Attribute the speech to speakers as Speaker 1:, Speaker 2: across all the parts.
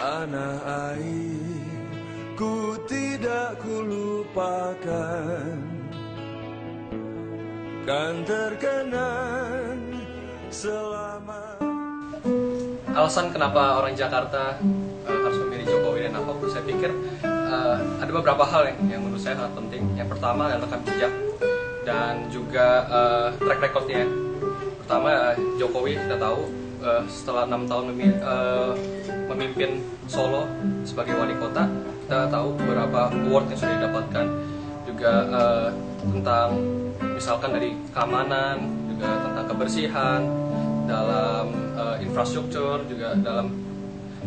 Speaker 1: tanah air, ku tidak kulupakan, kan terkenang selama.
Speaker 2: Alasan kenapa orang Jakarta harus memilih Jokowi dan Ahok, saya pikir ada beberapa hal yang menurut saya sangat penting. Yang pertama adalah rekam jejak dan juga track recordnya. Pertama, Jokowi kita tahu setelah 6 tahun memimpin Solo sebagai wali kota, kita tahu beberapa award yang sudah didapatkan, juga tentang misalkan dari keamanan, juga tentang kebersihan, dalam infrastruktur, juga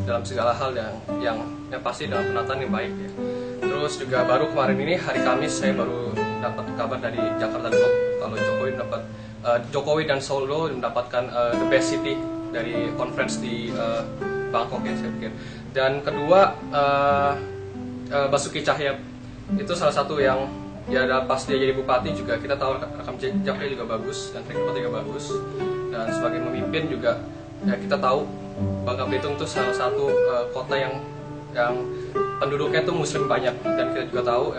Speaker 2: dalam segala hal yang pasti dalam penataan yang baik ya. Terus juga baru kemarin ini hari Kamis saya baru dapat kabar dari Jakarta Globe kalau Jokowi dan Solo mendapatkan the best city dari conference di Bangkok ya, saya pikir. Dan kedua, Basuki Cahaya itu salah satu yang ya pas dia jadi bupati juga kita tahu rekam jejaknya juga bagus dan track recordnya juga bagus. Dan sebagai pemimpin juga ya kita tahu Bangka Belitung itu salah satu kota yang penduduknya itu muslim banyak, dan kita juga tahu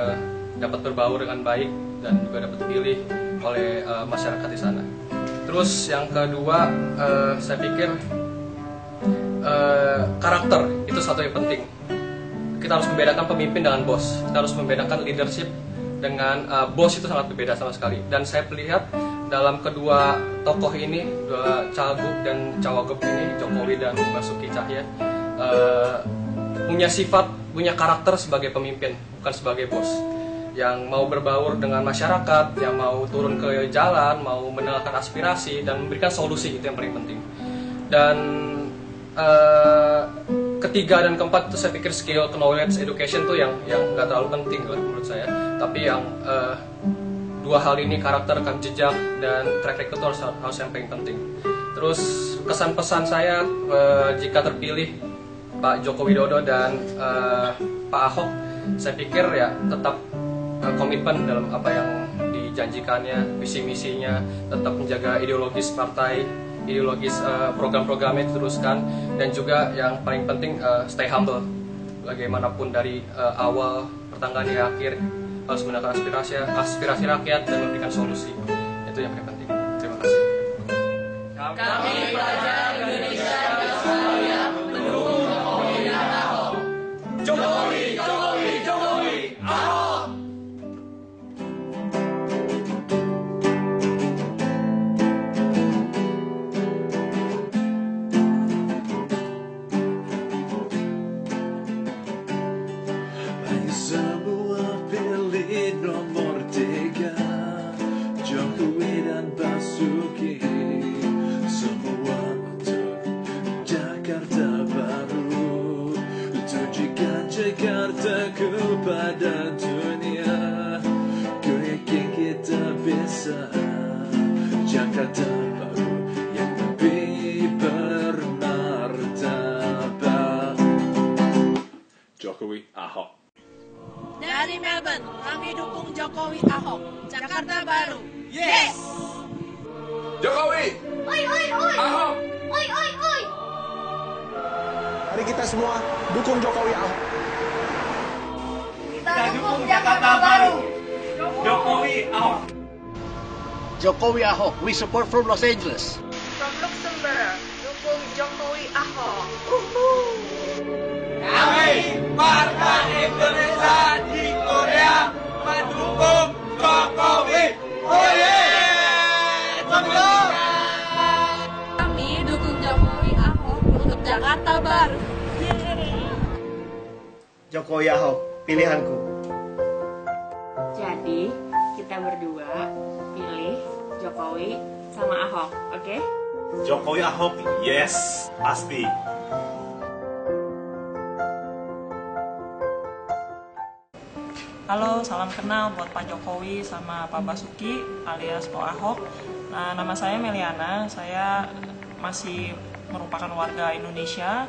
Speaker 2: dapat berbaur dengan baik dan juga dapat dipilih oleh masyarakat di sana. Terus yang kedua, saya pikir karakter itu satu yang penting. Kita harus membedakan pemimpin dengan bos. Kita harus membedakan leadership dengan bos, itu sangat berbeda sama sekali. Dan saya melihat dalam kedua tokoh ini, dua cagup dan cawagup ini, Jokowi dan Basuki Cahaya, punya sifat, punya karakter sebagai pemimpin, bukan sebagai bos. Yang mau berbaur dengan masyarakat, yang mau turun ke jalan, mau mendengarkan aspirasi dan memberikan solusi, itu yang paling penting. Dan ketiga dan keempat itu saya pikir skill, knowledge, education tuh yang nggak terlalu penting lah menurut saya. Tapi yang dua hal ini, karakter, rekam jejak, dan track record itu harus yang paling penting. Terus kesan pesan saya jika terpilih Pak Joko Widodo dan Pak Ahok, saya pikir ya tetap komitmen dalam apa yang dijanjikannya, visi misinya, tetap menjaga ideologis partai, ideologis program-programnya diteruskan, dan juga yang paling penting stay humble. Bagaimanapun dari awal pertengahan hingga akhir harus mendengar aspirasi rakyat dan memberikan solusi. Itu yang paling penting. Terima kasih.
Speaker 3: Kami pelajar Indonesia di Australia mendukung Jokowi dan Ahok. Jokowi, Jokowi, Jokowi, Ahok.
Speaker 1: Ayo semua pilih nomor 3, Jokowi dan Basuki. Semua untuk Jakarta baru, tunjukkan Jakarta kepada dunia. Ku yakin kita bisa Jakarta baru yang lebih bermartabat.
Speaker 4: Jokowi, Ahok.
Speaker 5: Dari Melbourne, kami dukung Jokowi Ahok. Jakarta baru. Yes!
Speaker 4: Jokowi,
Speaker 6: Oi, oi, oi!
Speaker 4: Ahok.
Speaker 6: Oi, oi, oi!
Speaker 7: Mari kita semua dukung Jokowi Ahok.
Speaker 6: Kita dukung Jakarta baru!
Speaker 3: Jokowi, Ahok.
Speaker 7: Jokowi Ahok, we support from Los Angeles.
Speaker 5: From Luxembourg, dukung Jokowi Ahok.
Speaker 3: Kami Partai Indonesia di Korea mendukung Jokowi. Oye!
Speaker 5: Kami dukung Jokowi Ahok untuk Jakarta baru.
Speaker 7: Jokowi Ahok, pilihanku.
Speaker 8: Jadi, kita berdua pilih Jokowi sama Ahok, oke?
Speaker 4: Jokowi, Ahok, yes, pasti.
Speaker 9: Halo, salam kenal buat Pak Jokowi sama Pak Basuki alias Pak Ahok. Nah, nama saya Meliana, saya masih merupakan warga Indonesia,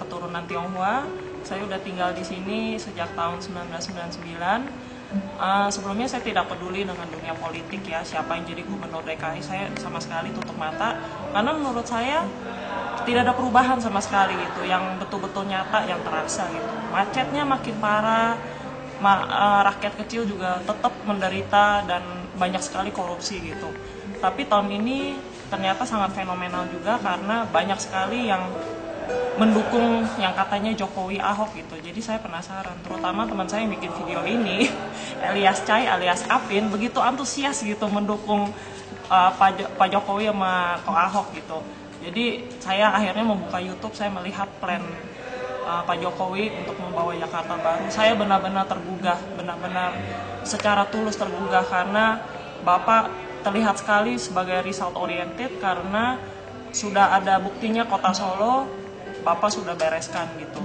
Speaker 9: keturunan Tionghoa. Saya udah tinggal di sini sejak tahun 1999. Sebelumnya saya tidak peduli dengan dunia politik ya, siapa yang jadi gubernur DKI, saya sama sekali tutup mata. Karena menurut saya tidak ada perubahan sama sekali gitu, yang betul-betul nyata, yang terasa gitu. Macetnya makin parah, rakyat kecil juga tetap menderita dan banyak sekali korupsi gitu. Tapi tahun ini ternyata sangat fenomenal juga karena banyak sekali yang mendukung yang katanya Jokowi Ahok gitu. Jadi saya penasaran, terutama teman saya yang bikin video ini, Elias Chai alias Apin, begitu antusias gitu mendukung Pak Jokowi sama Ko Ahok gitu. Jadi saya akhirnya membuka YouTube, saya melihat plan Pak Jokowi untuk membawa Jakarta Baru. Saya benar-benar tergugah, benar-benar secara tulus tergugah karena Bapak terlihat sekali sebagai result oriented karena sudah ada buktinya Kota Solo Bapak sudah bereskan gitu.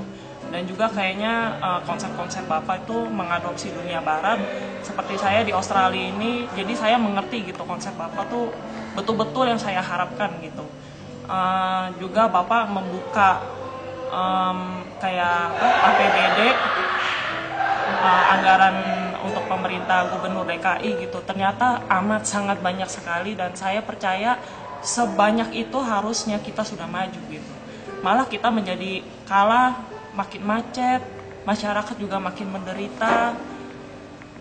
Speaker 9: Dan juga kayaknya konsep-konsep Bapak itu mengadopsi dunia barat. Seperti saya di Australia ini, jadi saya mengerti gitu konsep Bapak tuh betul-betul yang saya harapkan gitu. Juga Bapak membuka kayak APBD, anggaran untuk pemerintah Gubernur DKI gitu. Ternyata amat sangat banyak sekali dan saya percaya sebanyak itu harusnya kita sudah maju gitu. Malah kita menjadi kalah, makin macet, masyarakat juga makin menderita,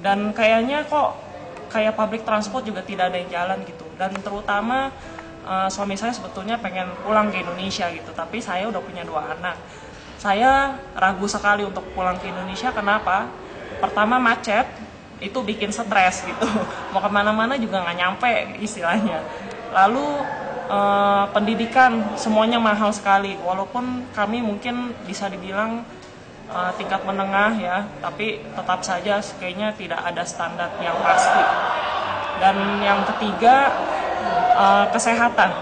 Speaker 9: dan kayaknya kok kayak public transport juga tidak ada yang jalan gitu. Dan terutama suami saya sebetulnya pengen pulang ke Indonesia gitu, tapi saya udah punya 2 anak. Saya ragu sekali untuk pulang ke Indonesia, kenapa? Pertama macet, itu bikin stres gitu, mau kemana-mana juga nggak nyampe istilahnya. Lalu pendidikan semuanya mahal sekali, walaupun kami mungkin bisa dibilang tingkat menengah ya, tapi tetap saja kayaknya tidak ada standar yang pasti. Dan yang ketiga, kesehatan.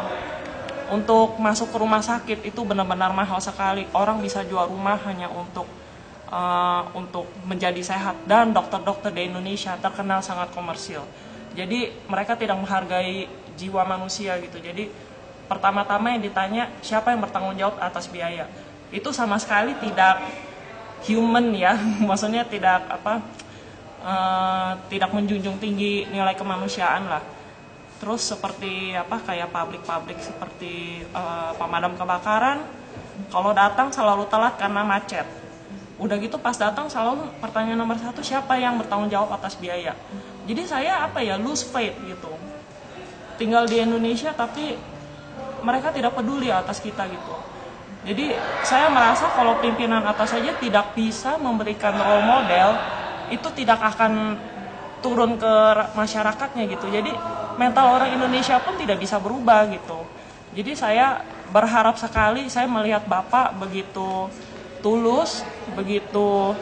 Speaker 9: Untuk masuk ke rumah sakit itu benar-benar mahal sekali. Orang bisa jual rumah hanya untuk menjadi sehat, dan dokter-dokter di Indonesia terkenal sangat komersil. Jadi mereka tidak menghargai jiwa manusia gitu. Jadi pertama-tama yang ditanya siapa yang bertanggung jawab atas biaya. Itu sama sekali tidak human ya, maksudnya tidak tidak menjunjung tinggi nilai kemanusiaan lah. Terus seperti kayak pabrik seperti pemadam kebakaran, kalau datang selalu telat karena macet. Udah gitu pas datang selalu pertanyaan nomor 1, siapa yang bertanggung jawab atas biaya. Jadi saya lose faith gitu. Tinggal di Indonesia tapi mereka tidak peduli atas kita gitu. Jadi saya merasa kalau pimpinan atas saja tidak bisa memberikan role model, itu tidak akan turun ke masyarakatnya gitu. Jadi mental orang Indonesia pun tidak bisa berubah gitu. Jadi saya berharap sekali, saya melihat Bapak begitu tulus, begitu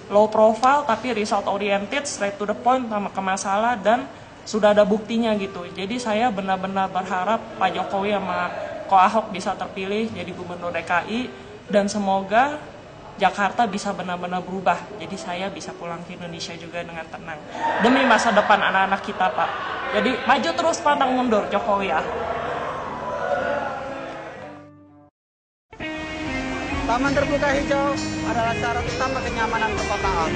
Speaker 9: low profile tapi result oriented, straight to the point sama ke masalah, dan sudah ada buktinya gitu. Jadi saya benar-benar berharap Pak Jokowi sama Ko Ahok bisa terpilih jadi Gubernur DKI, dan semoga Jakarta bisa benar-benar berubah. Jadi saya bisa pulang ke Indonesia juga dengan tenang. Demi masa depan anak-anak kita, Pak. Jadi maju terus, pantang mundur Jokowi Ahok.
Speaker 10: Taman terbuka hijau adalah syarat utama kenyamanan perkotaan.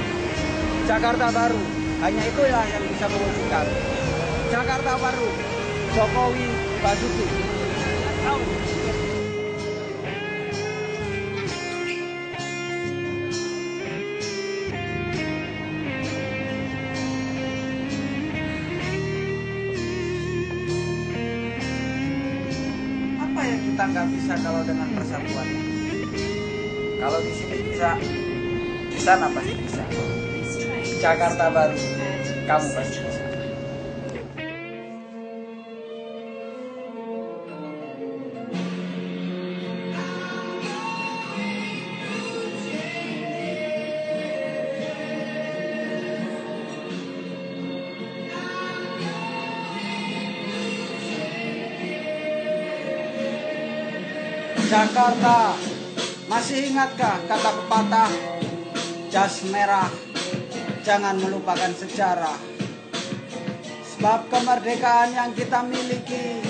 Speaker 10: Jakarta Baru, hanya itulah yang bisa mewujudkan. Jakarta Baru, Jokowi Basuki. Apa yang kita nggak bisa kalau dengan persatuan? Kalau di sini bisa, di sana pasti bisa. Jakarta Baru, kamu pasti bisa. Jakarta, masih ingatkah kata pepatah, jas merah, jangan melupakan sejarah. Sebab kemerdekaan yang kita miliki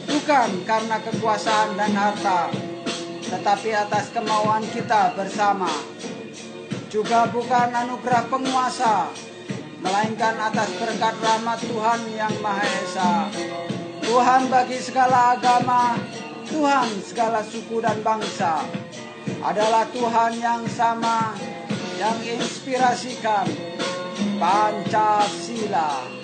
Speaker 10: bukan karena kekuasaan dan harta, tetapi atas kemauan kita bersama. Juga bukan anugerah penguasa, melainkan atas berkat rahmat Tuhan yang Maha Esa. Tuhan bagi segala agama, Tuhan segala suku dan bangsa, adalah Tuhan yang sama, yang inspirasikan Pancasila.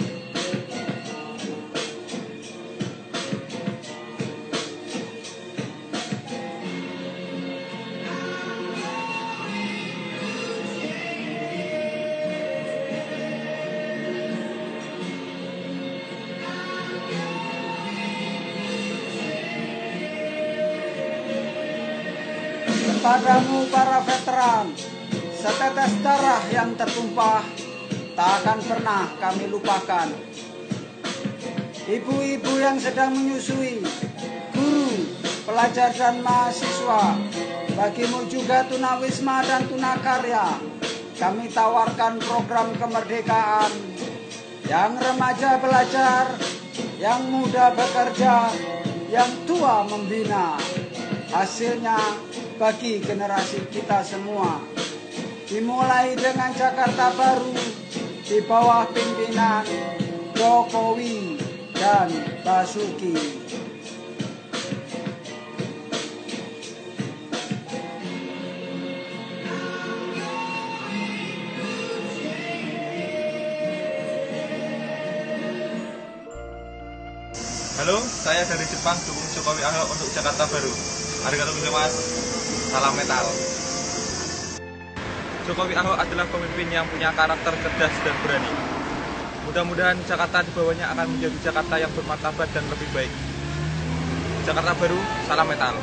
Speaker 10: Kepadamu para veteran, setetes darah yang tertumpah tak akan pernah kami lupakan. Ibu-ibu yang sedang menyusui, guru, pelajar dan mahasiswa, bagimu juga tunawisma dan tunakarya, kami tawarkan program kemerdekaan yang remaja belajar, yang muda bekerja, yang tua membina. Hasilnya bagi generasi kita semua, dimulai dengan Jakarta Baru di bawah pimpinan Jokowi dan Basuki.
Speaker 11: Halo, saya dari Jepang, dukung Jokowi Ahok untuk Jakarta Baru. Arigatou gozaimasu. Salam metal. Jokowi Ahok adalah pemimpin yang punya karakter cerdas dan berani. Mudah-mudahan Jakarta di bawahnya akan menjadi Jakarta yang bermartabat dan lebih baik. Jakarta Baru, salam metal.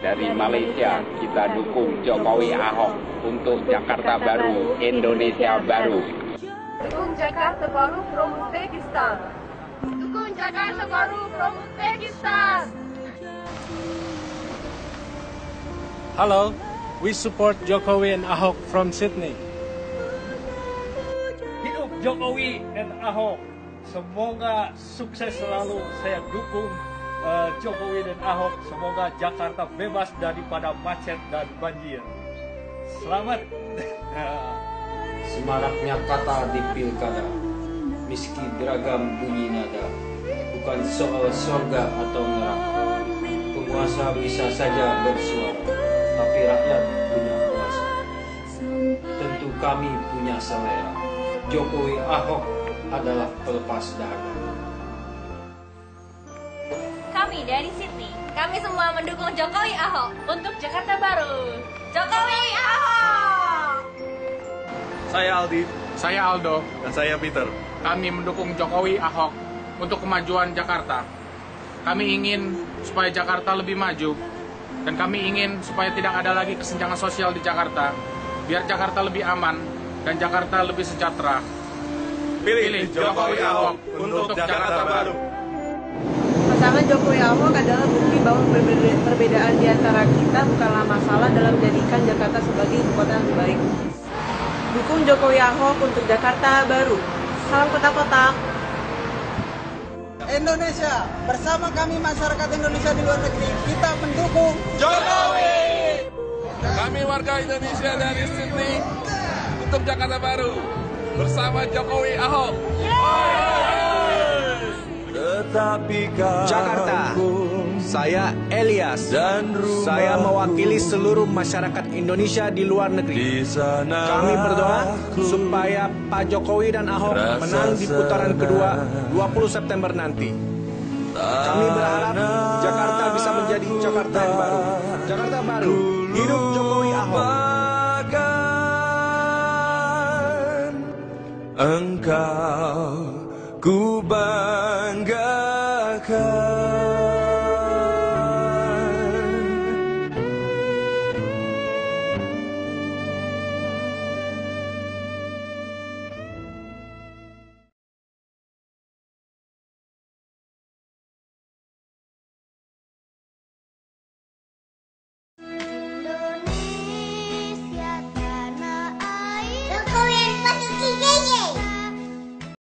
Speaker 12: Dari Malaysia, kita dukung Jokowi Ahok untuk Jakarta Baru, Indonesia Baru.
Speaker 6: Dukung Jakarta Baru from Uzbekistan. Dukung Jakarta Baru from Uzbekistan.
Speaker 13: Hello, we support Jokowi and Ahok from Sydney.
Speaker 14: Hidup Jokowi dan Ahok. Semoga sukses selalu. Saya dukung Jokowi dan Ahok. Semoga Jakarta bebas daripada macet dan banjir. Selamat.
Speaker 15: Semaraknya kata di pilkada, meski beragam bunyi nada, bukan soal surga atau neraka. Penguasa bisa saja bersuara, tapi rakyat punya kuasa. Tentu kami punya selera. Jokowi Ahok adalah pelepas dahaga.
Speaker 16: Kami dari Sydney, kami semua mendukung Jokowi Ahok untuk Jakarta Baru. Jokowi Ahok.
Speaker 17: Saya Aldi,
Speaker 13: saya Aldo,
Speaker 17: dan saya Peter.
Speaker 13: Kami mendukung Jokowi Ahok untuk kemajuan Jakarta. Kami ingin supaya Jakarta lebih maju, dan kami ingin supaya tidak ada lagi kesenjangan sosial di Jakarta. Biar Jakarta lebih aman dan Jakarta lebih sejahtera.
Speaker 17: Pilih Jokowi Ahok untuk Jakarta Baru.
Speaker 18: Pasangan Jokowi Ahok adalah bukti bahwa perbedaan di antara kita bukanlah masalah dalam menjadikan Jakarta sebagai ibu kota yang lebih baik. Dukung Jokowi Ahok untuk Jakarta Baru. Salam kotak-kotak.
Speaker 10: Indonesia, bersama kami masyarakat Indonesia di luar negeri, kita mendukung
Speaker 17: Jokowi. Kami warga Indonesia dari Sydney untuk Jakarta Baru bersama Jokowi Ahok.
Speaker 7: Jakarta, saya Elias. Saya mewakili seluruh masyarakat Indonesia di luar negeri. Kami berdoa supaya Pak Jokowi dan Ahok menang di putaran kedua 20 September nanti. Kami berharap Jakarta bisa menjadi Jakarta yang baru. Jakarta Baru, hidup Jokowi Ahok.
Speaker 1: Engkau ku